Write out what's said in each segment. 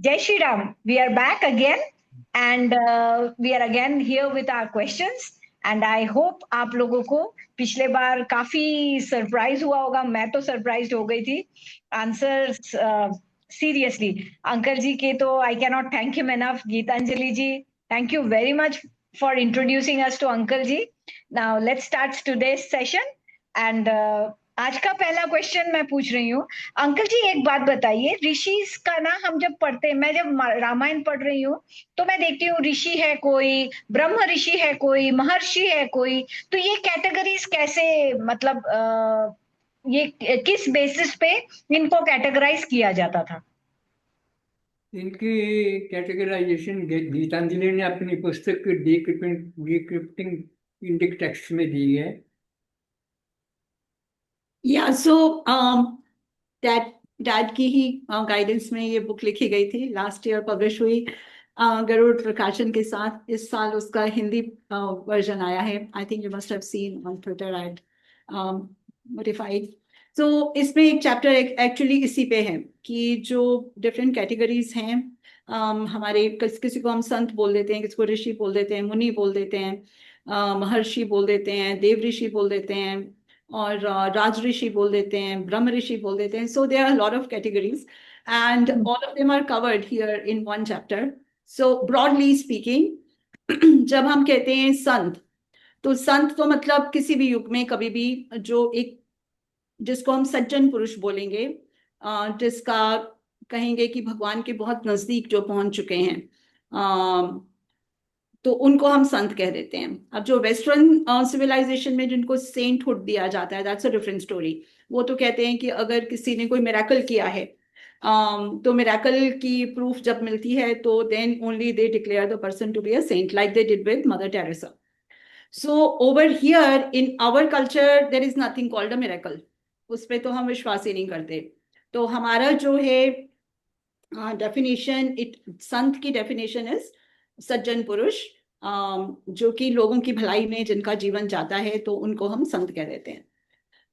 Jai Shri Ram. We are back again and we are again here with our questions. And I hope आप लोगों को पिछले बार काफी surprise हुआ होगा. मैं तो सरप्राइज हो गई थी आंसर्स. सीरियसली अंकल जी के तो I can not thank him enough. Gitanjali ji, thank you very much for introducing us to uncle ji. Now let's start today's session. And आज का पहला क्वेश्चन मैं पूछ रही हूँ. अंकल जी एक बात बताइए, ऋषि का ना हम जब पढ़ते हैं, मैं जब रामायण पढ़ रही हूँ तो मैं देखती हूँ ऋषि है कोई, ब्रह्म ऋषि है कोई, महर्षि है कोई. तो ये कैटेगरीज कैसे, मतलब ये किस बेसिस पे इनको कैटेगराइज किया जाता था? इनकी कैटेगराइजेशन गीतांजलि ने अपनी पुस्तक डिक्रिप्टिंग इंडिक टेक्स्ट में दी है। या सो डैड डैड की ही गाइडेंस में ये बुक लिखी गई थी, लास्ट ईयर पब्लिश हुई गरुड़ प्रकाशन के साथ. इस साल उसका हिंदी वर्जन आया है. I think you must have seen on Twitter and modified. तो इसमें एक चैप्टर एक्चुअली इसी पे है कि जो डिफरेंट कैटेगरीज हैं, हमारे किसी को हम संत बोल देते हैं, किसी को ऋषि बोल देते हैं, मुनि बोल देते हैं, महर्षि बोल देते हैं, देव ऋषि बोल देते हैं, और राज ऋषि बोल देते हैं, ब्रह्म ऋषि बोल देते हैं. So there are lot of categories and all of them are covered here in one chapter. So broadly speaking, जब हम कहते हैं संत, तो संत तो मतलब किसी भी युग में कभी भी जो एक, जिसको हम सज्जन पुरुष बोलेंगे, जिसका कहेंगे कि भगवान के बहुत नजदीक जो पहुंच चुके हैं, तो उनको हम संत कह देते हैं. अब जो वेस्टर्न सिविलाइजेशन में जिनको सेंटहुड दिया जाता है, दैट्स अ डिफरेंट स्टोरी. वो तो कहते हैं कि अगर किसी ने कोई मिरेकल किया है, तो मिरेकल की प्रूफ जब मिलती है तो then only they declare the person to be a saint, like they did with Mother Teresa. So over here in our culture there is nothing called a miracle. उस पर तो हम विश्वास ही नहीं करते. तो हमारा जो है डेफिनेशन, इट संत की डेफिनेशन इज सज्जन पुरुष, जो कि लोगों की भलाई में जिनका जीवन जाता है, तो उनको हम संत कह देते हैं.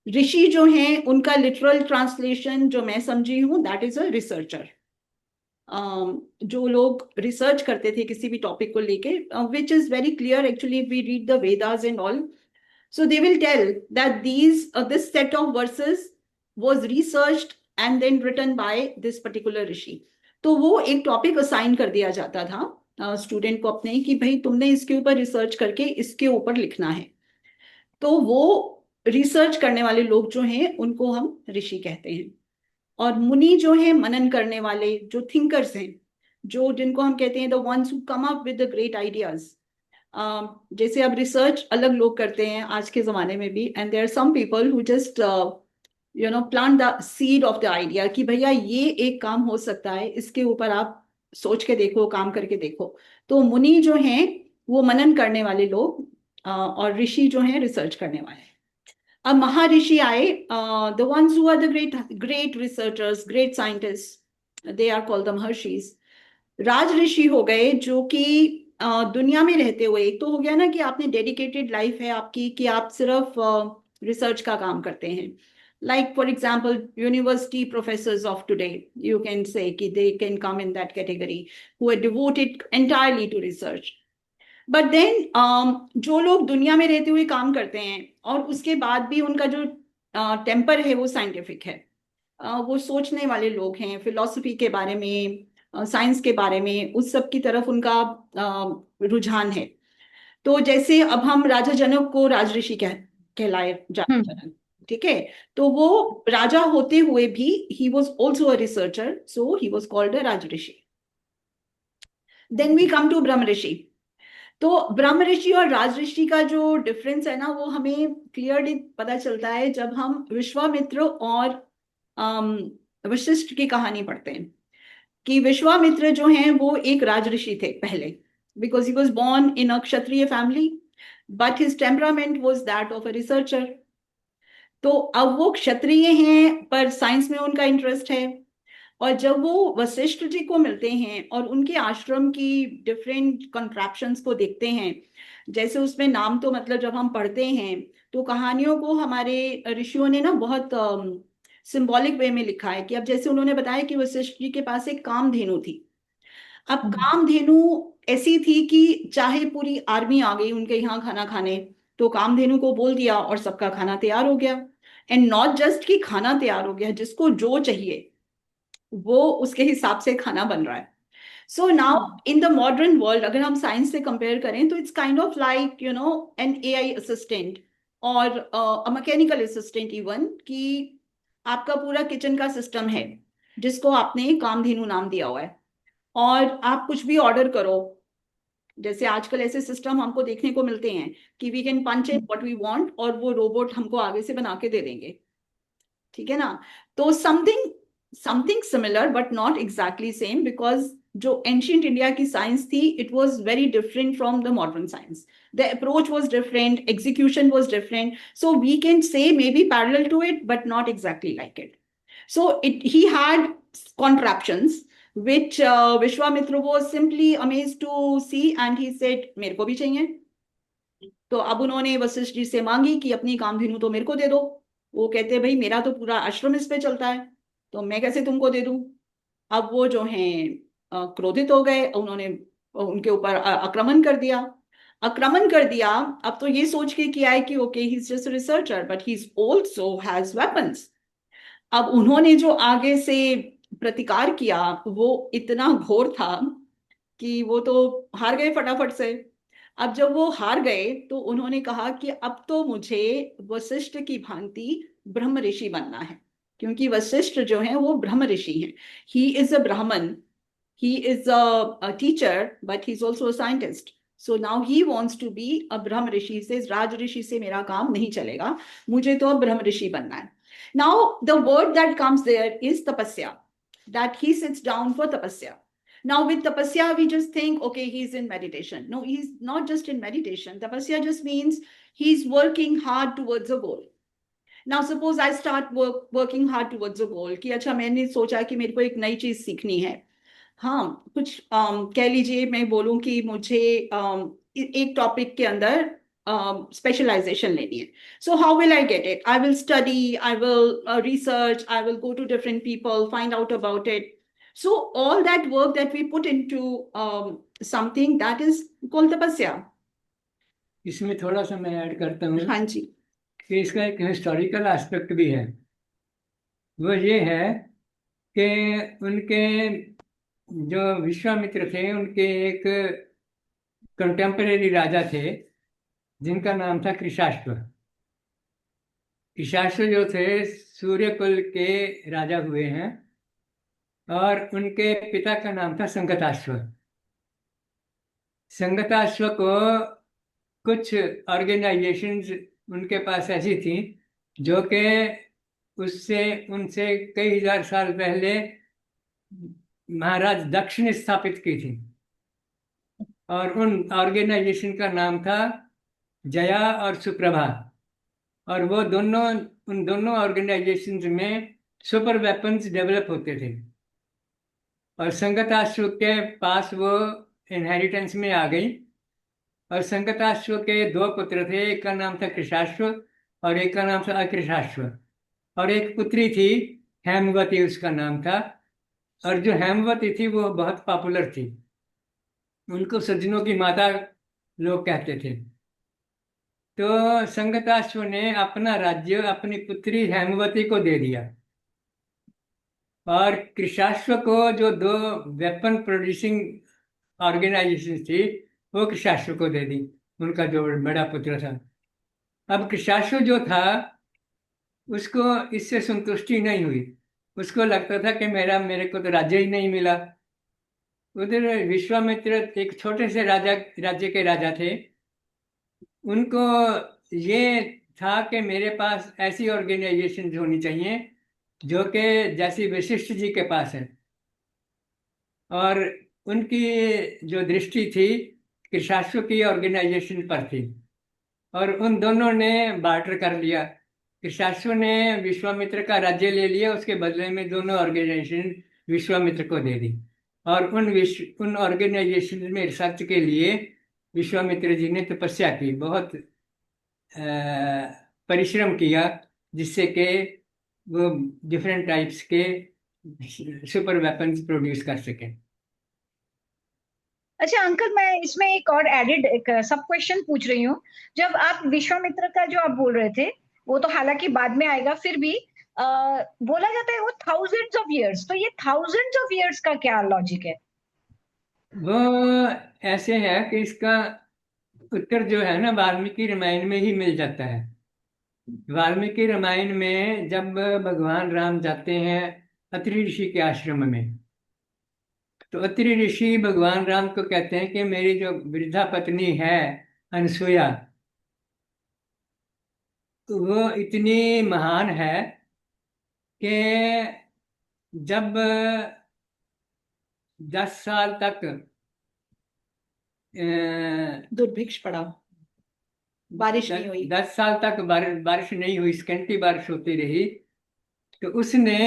ऋषि जो हैं उनका लिटरल ट्रांसलेशन जो मैं समझी हूँ, दैट इज अ रिसर्चर. जो लोग रिसर्च करते थे किसी भी टॉपिक को लेके, which is very clear actually if we read the Vedas and all. So they will tell that this set of verses was researched and then written by this particular ऋषि. तो वो एक टॉपिक असाइन कर दिया जाता था student को अपने, कि भाई तुमने इसके ऊपर रिसर्च करके इसके ऊपर लिखना है. तो वो रिसर्च करने वाले लोग जो हैं उनको हम ऋषि कहते हैं. और मुनि जो हैं, मनन करने वाले, जो थिंकर्स हैं, जो जिनको हम कहते हैं the ones who come up with the great ideas. जैसे अब रिसर्च अलग लोग करते हैं आज के जमाने में भी, and there are some people who just plant the seed of the idea कि भैया ये एक काम हो सकता है, इसके ऊपर आप सोच के देखो, काम करके देखो. तो मुनि जो हैं वो मनन करने वाले लोग, और ऋषि जो हैं रिसर्च करने वाले. अब महर्षि आए, the ones who are the great great researchers, great scientist, they are called the Maharshis. राज ऋषि हो गए जो कि दुनिया में रहते हुए, एक तो हो गया ना कि आपने डेडिकेटेड लाइफ है आपकी, कि आप सिर्फ रिसर्च का काम करते हैं. Like for example university professors of today, you can say कि they can come in that category, who are devoted entirely to research. But then जो लोग दुनिया में रहते हुए काम करते हैं और उसके बाद भी उनका जो टेम्पर है वो साइंटिफिक है, वो सोचने वाले लोग हैं, फिलॉसफी के बारे में, साइंस के बारे में, उस सब की तरफ उनका रुझान है. तो जैसे अब हम राजा जनक को राजऋषि कहलाए जाते हैं, ठीक है. तो वो राजा होते हुए भी he was also a researcher, so he was called a Rajrishi. Then we come to Brahma Rishi. तो ब्रह्म ऋषि और राज ऋषि का जो डिफरेंस है ना, वो हमें क्लियरली पता चलता है जब हम विश्वामित्र और वशिष्ठ की कहानी पढ़ते हैं. कि विश्वामित्र जो हैं वो एक राजऋषि थे पहले, because he was born in a Kshatriya family, but his temperament was that of a researcher. तो अब वो क्षत्रिय हैं पर साइंस में उनका इंटरेस्ट है. और जब वो वशिष्ठ जी को मिलते हैं और उनके आश्रम की डिफरेंट कॉन्ट्रैप्शंस को देखते हैं, जैसे उसमें नाम, तो मतलब जब हम पढ़ते हैं तो कहानियों को हमारे ऋषियों ने ना बहुत सिंबॉलिक वे में लिखा है. कि अब जैसे उन्होंने बताया कि वशिष्ठ जी के पास एक कामधेनु थी, अब कामधेनु ऐसी थी कि चाहे पूरी आर्मी आ गई उनके यहाँ खाना खाने, तो कामधेनु को बोल दिया और सबका खाना तैयार हो गया। एंड नॉट जस्ट कि खाना तैयार हो गया, जिसको जो चाहिए वो उसके हिसाब से खाना बन रहा है। So now in the modern world, अगर हम साइंस से कंपेयर करें, तो it's kind of like an AI assistant और अ मैकेनिकल असिस्टेंट इवन, कि आपका पूरा किचन का सिस्टम है जिसको आपने कामधेनु नाम दिया हुआ है। और आप कुछ भी ऑर्डर करो, जैसे आजकल ऐसे सिस्टम हमको देखने को मिलते हैं कि we can punch in what we want और वो रोबोट हमको आगे से बना के दे देंगे, ठीक है ना। तो something something similar but not exactly same, because जो एंशियंट इंडिया की साइंस थी, it was very different from the modern science. The approach was different, execution was different, so we can say may be parallel to it but not exactly like it. So he had contraptions which Vishwamitra was simply amazed to see, and he said, मेरे को भी चाहिए। तो अब उन्होंने वशिष्ठ जी से मांगी कि अपनी कामधेनु तो मेरे को दे दो। वो कहते भाई मेरा तो पूरा आश्रम इस पे चलता है, तो मैं कैसे तुमको दे दूं। अब वो जो हैं क्रोधित हो गए, उन्होंने उनके ऊपर आक्रमण कर दिया। आक्रमण कर दिया, अब तो ये सोच के किया है कि okay he is just researcher but he is also has weapons. अब उन्होंने जो आगे से प्रतिकार किया वो इतना घोर था कि वो तो हार गए फटाफट से। अब जब वो हार गए तो उन्होंने कहा कि अब तो मुझे वशिष्ठ की भांति ब्रह्म ऋषि बनना है, क्योंकि वशिष्ठ जो है वो ब्रह्म ऋषि हैं। ही इज अ ब्राह्मण, he is a teacher but he's also a scientist, so now he wants to be a brahma rishi। says raj rishi से मेरा काम नहीं चलेगा, मुझे तो अब ब्रह्म ऋषि बनना है। now the word that comes there is tapasya, that he sits down for tapasya। now with tapasya we just think okay he's in meditation, no, he's not just in meditation। tapasya just means he's working hard towards a goal। now suppose I start working hard towards a goal कि अच्छा मैंने सोचा कि मेरे को एक नई चीज सीखनी है। हाँ, कुछ कह लीजिए मैं बोलूं कि मुझे एक टॉपिक के अंदर स्पेशलाइजेशन लेनी है। So how will I get it? I will study, I will research, I will go to different people, find out about it. So all that work that we put into something, that is called tapasya. इसमें थोड़ा सा मैं add करता हूँ हाँ जी। कि इसका एक हिस्टोरिकल एस्पेक्ट भी है। वो ये है कि उनके जो विश्वामित्र थे उनके एक कंटेम्परेरी राजा थे जिनका नाम था कृशाश्व। कृशाश्व जो थे सूर्यकुल के राजा हुए हैं और उनके पिता का नाम था संगताश्व। संगताश्व को कुछ ऑर्गेनाइजेशंस उनके पास ऐसी थी जो कि उससे उनसे कई हजार साल पहले महाराज दक्ष ने स्थापित की थी, और उन ऑर्गेनाइजेशन का नाम था जया और सुप्रभा। और वो दोनों उन दोनों ऑर्गेनाइजेशंस में सुपर वेपन्स डेवलप होते थे। और संगताश्व के पास वो इनहेरिटेंस में आ गई। और संगताश्व के दो पुत्र थे, एक का नाम था कृशाश्व और एक का नाम था अकृशाश्व। और एक पुत्री थी हेमवती, उसका नाम था। और जो हेमवती थी वो बहुत पॉपुलर थी, उनको सज्जनों की माता लोग कहते थे। तो संगताश्व ने अपना राज्य अपनी पुत्री हेमवती को दे दिया, और कृशाश्व को जो दो वेपन प्रोड्यूसिंग ऑर्गेनाइजेशन थी वो कृशाश्व को दे दी, उनका जो बड़ा पुत्र था। अब कृशाश्व जो था उसको इससे संतुष्टि नहीं हुई। उसको लगता था कि मेरे को तो राज्य ही नहीं मिला। उधर विश्वामित्र एक छोटे से राज्य के राजा थे। उनको ये था कि मेरे पास ऐसी ऑर्गेनाइजेशन होनी चाहिए जो कि जैसी वशिष्ठ जी के पास है। और उनकी जो दृष्टि थी कृशाश्व की ऑर्गेनाइजेशन पर थी, और उन दोनों ने बार्टर कर लिया। कृशाश्व ने विश्वामित्र का राज्य ले लिया, उसके बदले में दोनों ऑर्गेनाइजेशन विश्वामित्र को दे दी। और उन ऑर्गेनाइजेशन में रिसर्च के लिए विश्वामित्र जी ने तपस्या की, बहुत परिश्रम किया, जिससे कि वो डिफरेंट टाइप्स के सुपर वेपन्स प्रोड्यूस कर सकें। अच्छा अंकल, मैं इसमें एक और एडिड एक सब क्वेश्चन पूछ रही हूँ। जब आप विश्वामित्र का जो आप बोल रहे थे, वो तो हालांकि बाद में आएगा, फिर भी बोला जाता है वो थाउजेंड्स ऑफ इयर्स, तो ये थाउजेंड्स ऑफ इयर्स का क्या लॉजिक है? वो ऐसे है कि इसका उत्तर जो है ना वाल्मीकि रामायण में ही मिल जाता है। वाल्मीकि रामायण में जब भगवान राम जाते हैं अत्रि ऋषि के आश्रम में, तो अत्रि ऋषि भगवान राम को कहते हैं कि मेरी जो वृद्धा पत्नी है अनसुया, तो वो इतनी महान है कि जब 10 साल तक दुर्भिक्ष पड़ा, बारिश नहीं हुई, 10 साल तक बारिश नहीं हुई, स्कंटी बारिश होती रही, तो उसने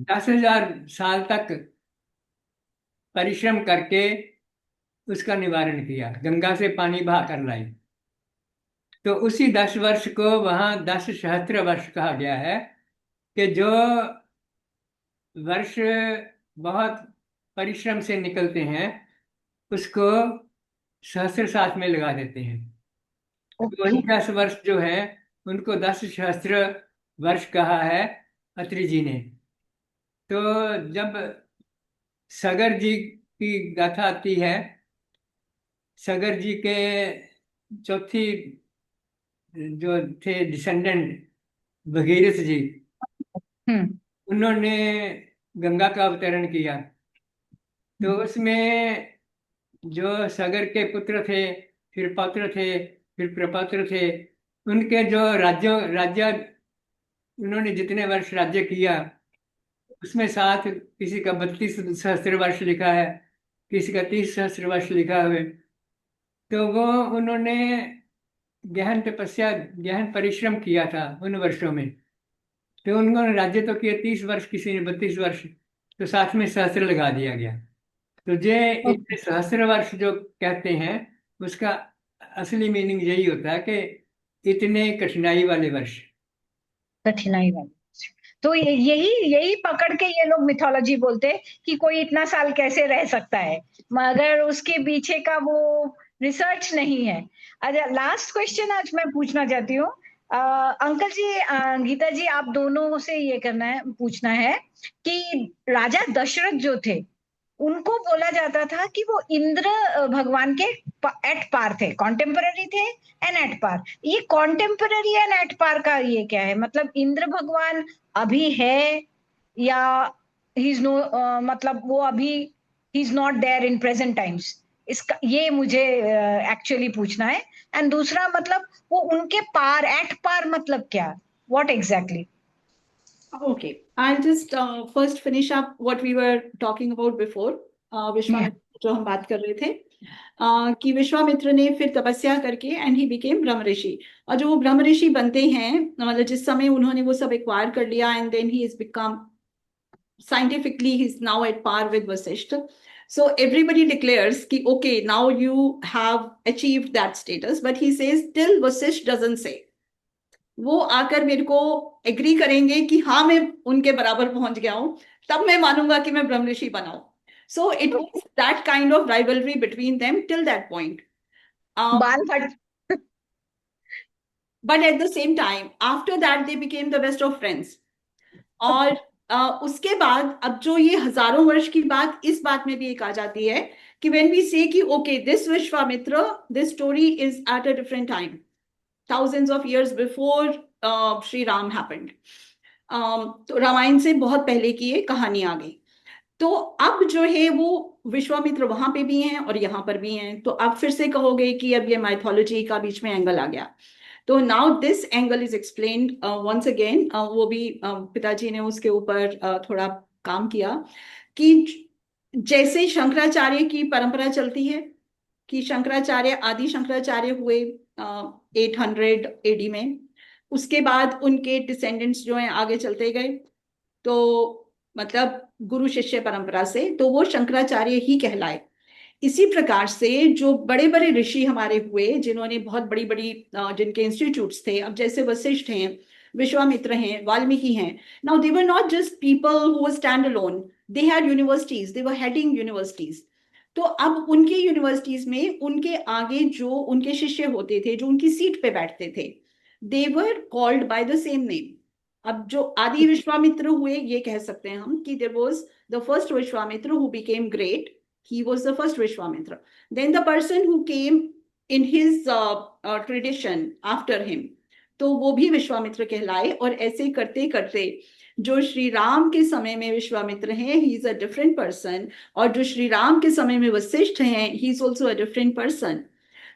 10,000 साल तक परिश्रम करके उसका निवारण किया, गंगा से पानी बहा कर लाई। तो उसी 10 वर्ष को वहां 10 सहस्त्र वर्ष कहा गया है, कि जो वर्ष बहुत परिश्रम से निकलते हैं उसको सहस्त्र साथ में लगा देते हैं। तो वही 10 वर्ष जो है उनको 10 सहस्त्र वर्ष कहा है अत्रि जी ने। तो जब सगर जी की गाथा आती है, सगर जी के चौथी जो थे डिसेंडेंट भगीरथ जी, हम्म। उन्होंने गंगा का अवतरण किया। तो उसमें जो सगर के पुत्र थे, फिर पौत्र थे, फिर प्रपौत्र थे, उनके जो राज्य उन्होंने जितने वर्ष राज्य किया उसमें साथ किसी का 32 सहस्त्र वर्ष लिखा है, किसी का 30 सहस्त्र वर्ष लिखा है। तो वो उन्होंने गहन तपस्या, गहन परिश्रम किया था उन वर्षों में। तो उन्होंने राज्य तो किया 30 वर्ष, किसी ने 32 वर्ष, तो साथ में सहस्त्र लगा दिया गया। तो जे इतने सहस्त्र वर्ष जो कहते हैं उसका असली मीनिंग यही होता है कि इतने कठिनाई वाले वर्ष। कठिनाई वाली। तो यही यही पकड़ के ये लोग मिथोलॉजी बोलते हैं कि कोई इतना साल कैसे रह सकता है, मगर उसके पीछे का वो रिसर्च नहीं है। अच्छा, लास्ट क्वेश्चन आज मैं पूछना चाहती हूँ। अंकल जी, गीता जी, आप दोनों से ये करना है, पूछना है कि राजा दशरथ जो थे, उनको बोला जाता था कि वो इंद्र भगवान के एट पार थे, कॉन्टेम्पररी थे एंड एट पार। ये कॉन्टेम्पररी एंड एट पार का ये क्या है? मतलब इंद्र भगवान अभी है, या ही इज नो, मतलब वो अभी he is not there in present times? इसका ये मुझे एक्चुअली पूछना है। एंड दूसरा, मतलब वो उनके पार, एट पार मतलब क्या, what exactly? Okay, I'll just first finish up what we were talking about before. Vishwamitra जो हम बात कर रहे थे, कि विश्वामित्र ने फिर तपस्या करके एंड ही बिकेम ब्रह्म ऋषि। और जो वो ब्रह्म ऋषि बनते हैं, मतलब जिस समय उन्होंने वो सब एक्वायर कर लिया, and then he is become scientifically he's now at par with Vasishtha. So everybody declares ki okay, now you have achieved that status, but he says till Vasishtha doesn't say, वो आकर मेरे को agree करेंगे कि हाँ मैं उनके बराबर पहुंच गया हूं, तब मैं मानूंगा कि मैं ब्रह्म ऋषि बनाऊं। So it was that kind of rivalry between them till that point. बाल फट। But at the same time after that they became the best of friends. और उसके बाद अब जो ये हजारों वर्ष की बात, इस बात में भी एक आ जाती है कि व्हेन वी से कि okay this Vishwamitra, this story is at a different time, thousands of years before Sri Ram happened. तो रामायण से बहुत पहले की ये कहानी आ गई। तो अब जो है वो विश्वामित्र वहां पे भी हैं और यहाँ पर भी हैं, तो आप फिर से कहोगे कि अब ये माइथोलॉजी का बीच में एंगल आ गया। तो now this angle is explained once again. वो भी पिताजी ने उसके ऊपर थोड़ा काम किया कि जैसे शंकराचार्य की परंपरा चलती है कि शंकराचार्य, आदि शंकराचार्य हुए 800 AD में, उसके बाद उनके डिसेंडेंट्स जो हैं आगे चलते गए, तो मतलब गुरु शिष्य परंपरा से, तो वो शंकराचार्य ही कहलाए। इसी प्रकार से जो बड़े बड़े ऋषि हमारे हुए, जिन्होंने बहुत बड़ी बड़ी जिनके इंस्टीट्यूट्स थे, अब जैसे वशिष्ठ हैं, विश्वामित्र हैं, वाल्मीकि हैं, now they were not just people who were stand alone, they had universities, they were heading universities. तो अब उनके यूनिवर्सिटीज में उनके आगे जो उनके शिष्य होते थे, जो उनकी सीट पे बैठते थे, they were called by the same name. अब जो आदि विश्वामित्र हुए, ये कह सकते हैं हम कि there was the first Vishwamitra who became great, he was the first Vishwamitra. Then the person who came in his tradition after him, तो वो भी विश्वामित्र कहलाए। और ऐसे करते करते जो श्री राम के समय में विश्वामित्र हैं, he is a different person, और जो श्री राम के समय में वशिष्ठ हैं, he is also a different person,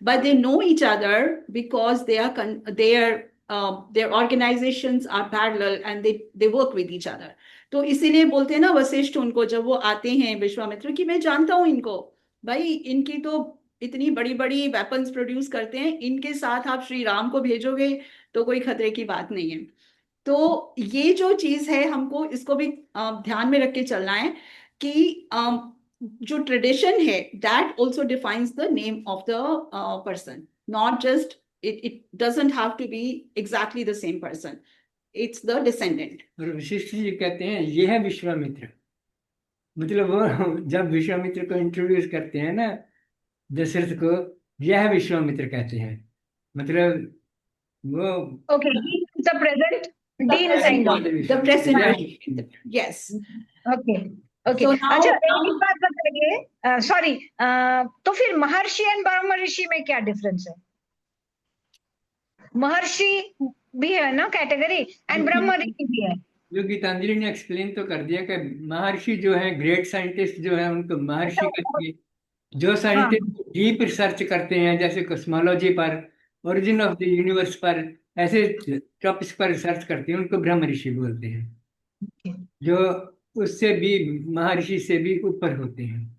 but they know each other because their organizations are parallel and they work with each other. तो इसीलिए बोलते हैं ना वशिष्ठ उनको, जब वो आते हैं विश्वामित्र, कि मैं जानता हूं इनको, भाई इनकी तो इतनी बड़ी बड़ी वेपन्स प्रोड्यूस करते हैं, इनके साथ आप श्री राम को भेजोगे तो कोई खतरे की बात नहीं है। तो ये जो चीज है, हमको इसको भी ध्यान में रख के चलना है कि जो ट्रेडिशन है, that also defines the name of the person, not just it doesn't have to be exactly the same person, it's the descendant. और वशिष्ठ जी कहते हैं ये है विश्वामित्र, मतलब वो जब विश्वामित्र को इंट्रोड्यूस करते हैं ना दशरथ को, यह है विश्वामित्र कहते हैं, मतलब वो Okay, the present descendant. The present, yes. Okay, okay. So now, अच्छा, एक बात बताइए, सॉरी, तो फिर महर्षि एंड ब्रह्म ऋषि में क्या डिफरेंस है? महर्षि भी है ना कैटेगरी, एंड ब्रह्म ऋषि भी है। जो गीतांजलि ने एक्सप्लेन तो कर दिया कि महर्षि जो है ग्रेट साइंटिस्ट जो है उनको महर्षि कहते हैं, जो साइंटिस्ट डीप रिसर्च करते हैं जैसे कॉस्मोलॉजी पर, ओरिजिन ऑफ द यूनिवर्स पर, ऐसे टॉपिक्स पर रिसर्च करते हैं, उनको ब्रह्म ऋषि बोलते हैं, जो उससे भी महर्षि से भी ऊपर होते हैं।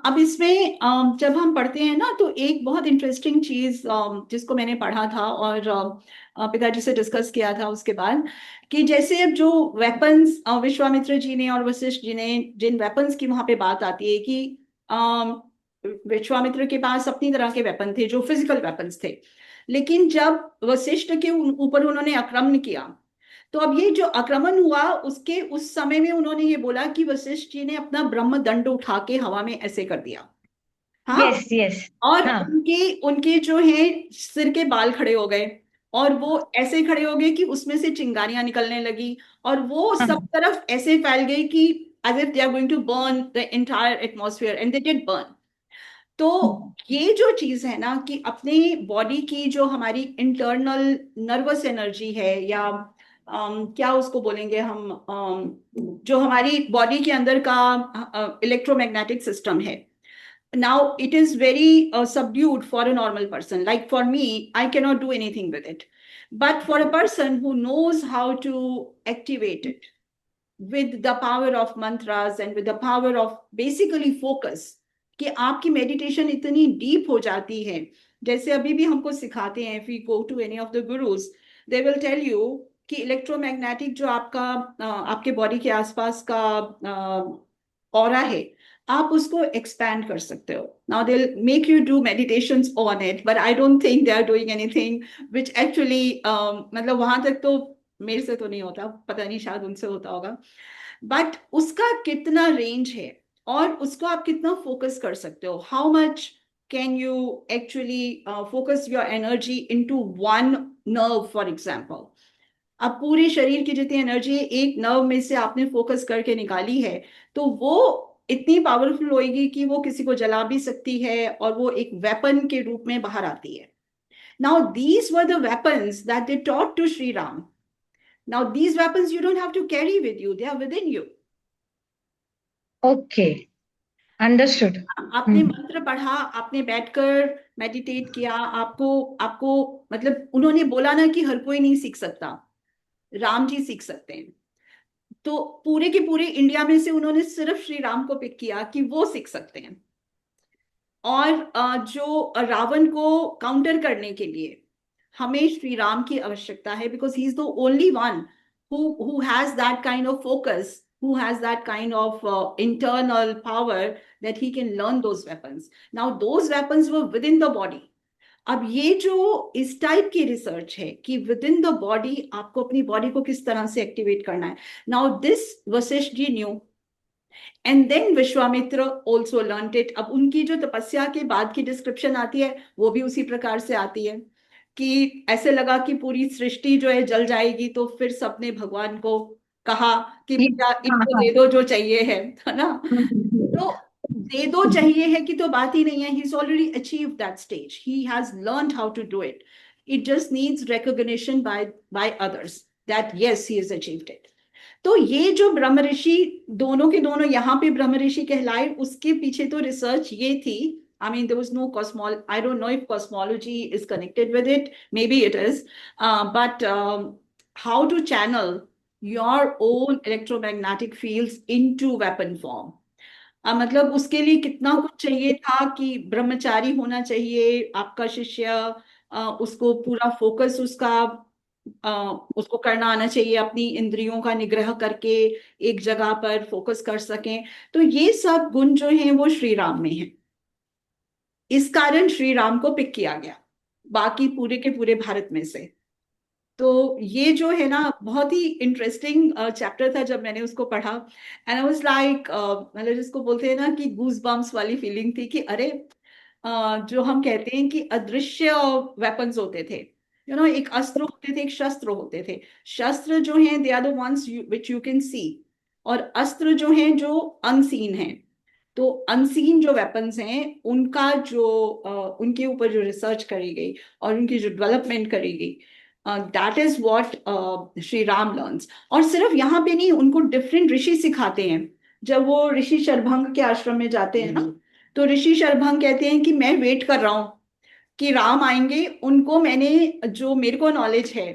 अब इसमें जब हम पढ़ते हैं ना, तो एक बहुत इंटरेस्टिंग चीज जिसको मैंने पढ़ा था और पिताजी से डिस्कस किया था उसके बाद, कि जैसे अब जो वेपन्स विश्वामित्र जी ने और वशिष्ठ जी ने, जिन वेपन्स की वहां पे बात आती है कि विश्वामित्र के पास अपनी तरह के वेपन थे जो फिजिकल वेपन्स थे, लेकिन जब वशिष्ठ के ऊपर उन्होंने आक्रमण किया, तो अब ये जो आक्रमण हुआ उसके उस समय में उन्होंने ये बोला कि वशिष्ठ जी ने अपना ब्रह्म दंड उठा के हवा में ऐसे कर दिया। हाँ, यस यस। और उनके जो है सिर के बाल खड़े हो गए, और वो ऐसे खड़े हो गए कि उसमें से चिंगारियां निकलने लगी, और वो सब तरफ ऐसे फैल गई कि as if they are going to burn the entire atmosphere, and they did burn. तो ये जो चीज है ना, कि अपने बॉडी की जो हमारी इंटरनल नर्वस एनर्जी है, या क्या उसको बोलेंगे हम, जो हमारी बॉडी के अंदर का इलेक्ट्रोमैग्नेटिक सिस्टम है, now it is very subdued for a normal person. Like for me, I cannot do anything with it, but for a person who knows how to activate it with the power of mantras and with the power of basically focus, कि आपकी meditation इतनी deep हो जाती है, जैसे अभी भी हमको सिखाते हैं, if we go to any of the gurus, they will tell you कि इलेक्ट्रोमैग्नेटिक जो आपका आपके बॉडी के आसपास का ऑरा है, आप उसको एक्सपैंड कर सकते हो। Now they will make you do meditations on it, but I don't think they are doing anything which actually, मतलब वहां तक तो मेरे से तो नहीं होता, पता नहीं शायद उनसे होता होगा, बट उसका कितना रेंज है और उसको आप कितना फोकस कर सकते हो, how much can you actually focus your energy into one nerve for example. अब पूरे शरीर की जितनी एनर्जी एक नर्व में से आपने फोकस करके निकाली है, तो वो इतनी पावरफुल होगी कि वो किसी को जला भी सकती है, और वो एक वेपन के रूप में बाहर आती है। Now these were the weapons that they taught to Shri Ram. Now these weapons you don't have to carry with you, they are within you. Okay, understood. आपने मंत्र पढ़ा, आपने बैठकर मेडिटेट किया, आपको मतलब उन्होंने बोला ना कि हर कोई नहीं सीख सकता, राम जी सीख सकते हैं, तो पूरे के पूरे इंडिया में से उन्होंने सिर्फ श्री राम को पिक किया कि वो सीख सकते हैं। और जो रावण को काउंटर करने के लिए हमें श्री राम की आवश्यकता है, because he is the only one who has that kind of focus, who has that kind of internal power that he can learn those weapons. Now those weapons were within the body. अब ये जो इस type की research है कि with in the body आपको अपनी body को किस तरह से एक्टिवेट करना है, now this Vashishtha ji knew, and then Vishwamitra also learned it. अब उनकी जो तपस्या के बाद की डिस्क्रिप्शन आती है वो भी उसी प्रकार से आती है कि ऐसे लगा कि पूरी सृष्टि जो है जल जाएगी, तो फिर सबने भगवान को कहा कि भैया हाँ इनको हाँ। दे दो जो चाहिए है ना। तो दे दो चाहिए है कि तो बात ही नहीं है, he is already achieve that stage, he has learned how to do it, it just needs recognition by others that yes he is achieved it. तो ये जो ब्रह्म ऋषि दोनों के दोनों यहाँ पे ब्रह्म ऋषि कहलाए, उसके पीछे तो रिसर्च ये थी। I mean, there was no I don't know if cosmology is connected with it. Maybe it is. But how to channel your own electromagnetic fields into weapon form. मतलब उसके लिए कितना कुछ चाहिए था कि ब्रह्मचारी होना चाहिए आपका शिष्य, उसको पूरा फोकस उसको करना आना चाहिए, अपनी इंद्रियों का निग्रह करके एक जगह पर फोकस कर सकें। तो ये सब गुण जो हैं वो श्री राम में है, इस कारण श्री राम को पिक किया गया बाकी पूरे के पूरे भारत में से। तो ये जो है ना बहुत ही इंटरेस्टिंग चैप्टर था जब मैंने उसको पढ़ा, एंड आई वाज लाइक, मतलब जिसको बोलते हैं ना कि गूज बम्प्स वाली फीलिंग थी कि अरे, जो हम कहते हैं कि अदृश्य वेपन्स होते थे, यू नो, एक अस्त्र होते थे, एक शस्त्र होते थे। शस्त्र जो हैं they are the ones which you can see, और अस्त्र जो हैं जो अनसीन हैं। तो अनसीन जो वेपन्स हैं उनका जो उनके ऊपर जो रिसर्च करी गई और उनकी जो डेवलपमेंट करी गई, that is what Shri Ram learns. और सिर्फ यहाँ पे नहीं, उनको डिफरेंट ऋषि सिखाते हैं। जब वो ऋषि शरभंग के आश्रम में जाते हैं ना, तो ऋषि शरभंग कहते हैं कि मैं वेट कर रहा हूँ कि राम आएंगे, उनको मैंने जो मेरे को नॉलेज है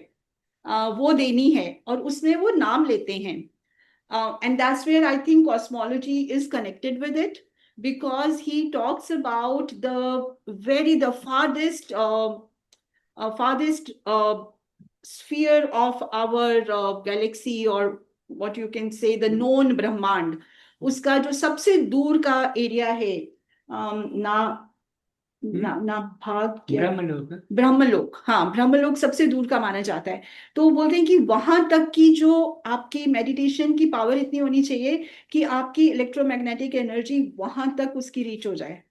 वो देनी है, और उसमें वो नाम लेते हैं। And that's where I think cosmology is connected with it, because he talks about the farthest sphere of our galaxy, or what you can say the known ब्रह्मांड, उसका जो सबसे दूर का एरिया है, ना भाग क्या, ब्रह्मलोक। ब्रह्मलोक, हाँ, ब्रह्मलोक सबसे दूर का माना जाता है। तो वो बोलते हैं कि वहां तक की जो आपकी मेडिटेशन की पावर इतनी होनी चाहिए कि आपकी इलेक्ट्रोमैग्नेटिक एनर्जी वहां तक उसकी रीच हो जाए।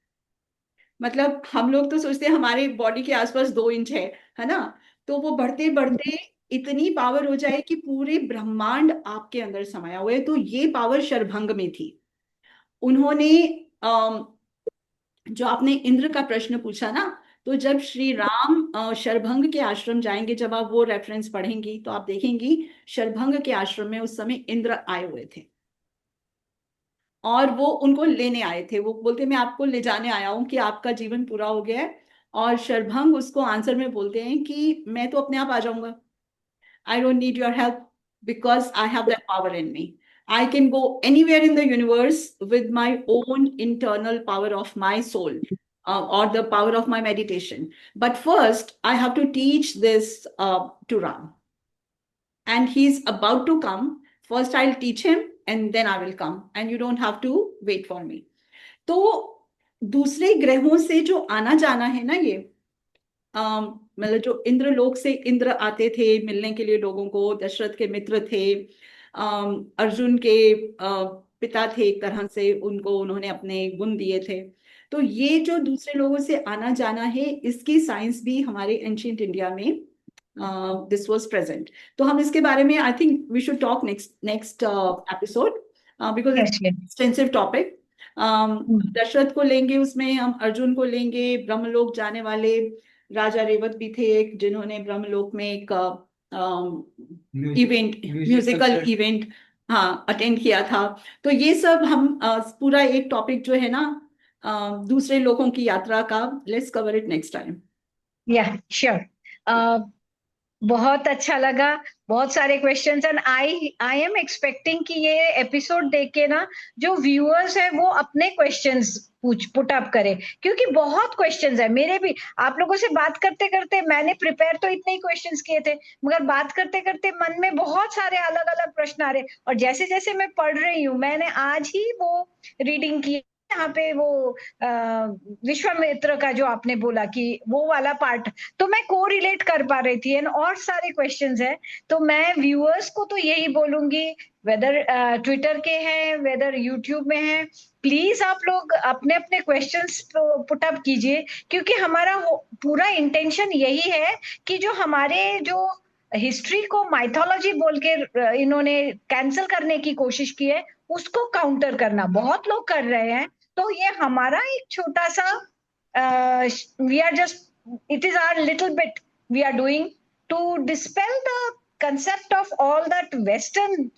मतलब हम लोग तो सोचते हैं हमारे बॉडी के आसपास 2 इंच है ना, तो वो बढ़ते बढ़ते इतनी पावर हो जाए कि पूरे ब्रह्मांड आपके अंदर समाया हुआ है। तो ये पावर शरभंग में थी। उन्होंने जो आपने इंद्र का प्रश्न पूछा ना, तो जब श्री राम शरभंग के आश्रम जाएंगे, जब आप वो रेफरेंस पढ़ेंगी तो आप देखेंगी शरभंग के आश्रम में उस समय इंद्र आए हुए थे, और वो उनको लेने आए थे। वो बोलते मैं आपको ले जाने आया हूं कि आपका जीवन पूरा हो गया है। और शरभंग उसको आंसर में बोलते हैं कि मैं तो अपने आप आ जाऊंगा, I don't need your help because I have that power in me. I can go anywhere in the universe with my own internal power of my soul, or the power of my meditation. But first, I have to teach this to Ram. And he's about to come. First, I'll teach him and then I will come. And you don't have to wait for me. तो दूसरे ग्रहों से जो आना जाना है ना, ये मतलब जो इंद्रलोक से इंद्र आते थे मिलने के लिए लोगों को, दशरथ के मित्र थे, अर्जुन के पिता थे, एक तरह से उनको उन्होंने अपने गुण दिए थे। तो ये जो दूसरे लोगों से आना जाना है, इसकी साइंस भी हमारे एंशिएंट इंडिया में दिस वाज प्रेजेंट। तो हम इसके बारे में I think we should talk next episode, because it's extensive topic. Dasharath को लेंगे, उसमें हम अर्जुन को लेंगे, ब्रह्मलोक जाने वाले राजा रेवत भी थे एक, जिन्होंने ब्रह्मलोक में एक इवेंट, म्यूजिकल इवेंट, हाँ, अटेंड किया था। तो ये सब हम पूरा एक टॉपिक जो है ना दूसरे लोगों की यात्रा का, let's cover it next time. या श्योर, बहुत अच्छा लगा, बहुत सारे questions, and I am expecting कि ये एपिसोड देख के ना जो व्यूअर्स है वो अपने क्वेश्चंस पुट अप करे, क्योंकि बहुत क्वेश्चंस है मेरे भी। आप लोगों से बात करते करते मैंने प्रिपेयर तो इतने ही क्वेश्चंस किए थे, मगर बात करते करते मन में बहुत सारे अलग अलग प्रश्न आ रहे, और जैसे जैसे मैं पढ़ रही हूँ, मैंने आज ही वो रीडिंग की यहाँ पे वो विश्वामित्र का जो आपने बोला कि वो वाला पार्ट, तो मैं को रिलेट कर पा रही थी। एंड और सारे क्वेश्चंस हैं, तो मैं व्यूअर्स को तो यही बोलूंगी, वेदर ट्विटर के हैं, वेदर यूट्यूब में है, प्लीज आप लोग अपने अपने क्वेश्चंस पुट अप कीजिए, क्योंकि हमारा पूरा इंटेंशन यही है कि जो हमारे जो हिस्ट्री को माइथोलॉजी बोल के इन्होंने कैंसिल करने की कोशिश की है, उसको काउंटर करना बहुत लोग कर रहे हैं। तो ये हमारा एक छोटा सा we are just, it is our little bit we are doing to dispel the concept of all that western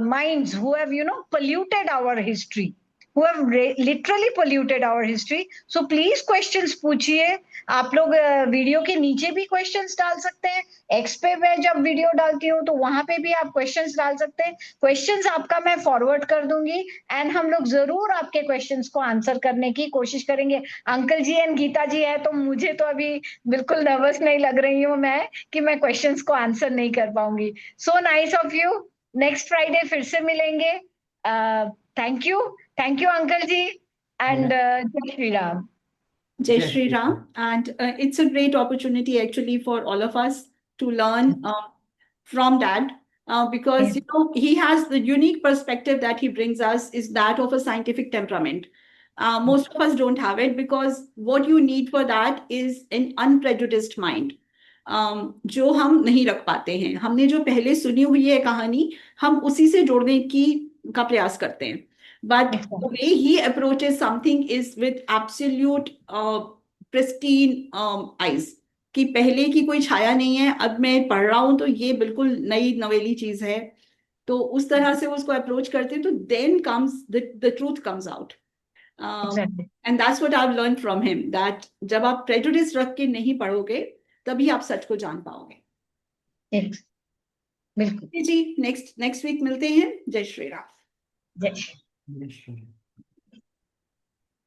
minds who have polluted our history, who have literally polluted our history. So please questions पूछिए। आप लोग video के नीचे भी questions डाल सकते हैं, x पे मैं जब वीडियो डालती हूँ तो वहां पे भी आप क्वेश्चंस डाल सकते हैं। क्वेश्चंस आपका मैं फॉरवर्ड कर दूंगी एंड हम लोग जरूर आपके क्वेश्चंस को आंसर करने की कोशिश करेंगे। अंकल जी एंड गीता जी है तो मुझे तो अभी बिल्कुल नर्वस नहीं लग रही हूँ मैं कि मैं क्वेश्चंस को आंसर नहीं कर पाऊंगी। So nice of you. Next Friday फिर से मिलेंगे। Thank you uncle ji and जय Shri Ram. Jai Shri Ram. And it's a great opportunity actually for all of us to learn from Dad, because he has the unique perspective that he brings us is that of a scientific temperament. Most of us don't have it, because what you need for that is an unprejudiced mind, जो हम नहीं रख पाते हैं। हमने जो पहले सुनी हुई है कहानी, हम उसी से जोड़ने का प्रयास करते हैं। But the way he approaches something is with absolute pristine eyes, कि पहले की कोई छाया नहीं है, अब मैं पढ़ रहा हूं तो ये बिल्कुल नई नवेली चीज है। तो उस तरह से उसको अप्रोच करते हैं, तो then comes the truth comes out. Exactly. And that's what I've learned from him, that जब आप prejudice रख के नहीं पढ़ोगे तभी आप सच को जान पाओगे। Yes. बिल्कुल जी, नेक्स्ट वीक मिलते हैं। जय श्री राम। जय श्री Yes, sure.